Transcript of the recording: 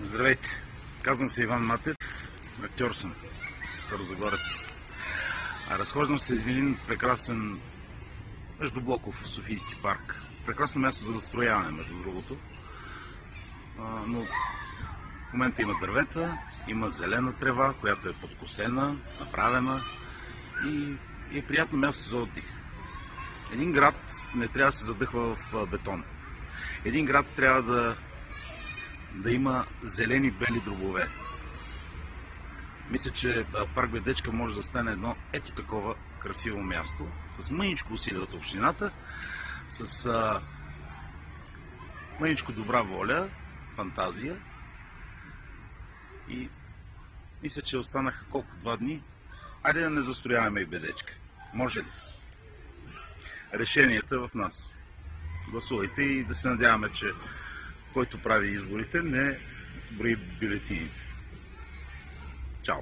Здравейте! Казвам се Иван Матев, актьор съм, старозагорец. Разхождам се из един прекрасен междублоков Софийски парк. Прекрасно място за застрояване, между другото. Но в момента има дървета, има зелена трева, която е подкосена, направена и е приятно място за отдих. Един град не трябва да се задъхва в бетон. Един град трябва да има зелени бели дробове. Мисля, че парк Бедечка може да стане едно ето такова красиво място, с мъничко усилие от общината, с мъничко добра воля, фантазия. И мисля, че останаха колко? 2 дни. Айде да не застрояваме и Бедечка. Може ли? Решението е в нас. Гласувайте и да се надяваме, че който прави изборите не брои бюлетините. Чао!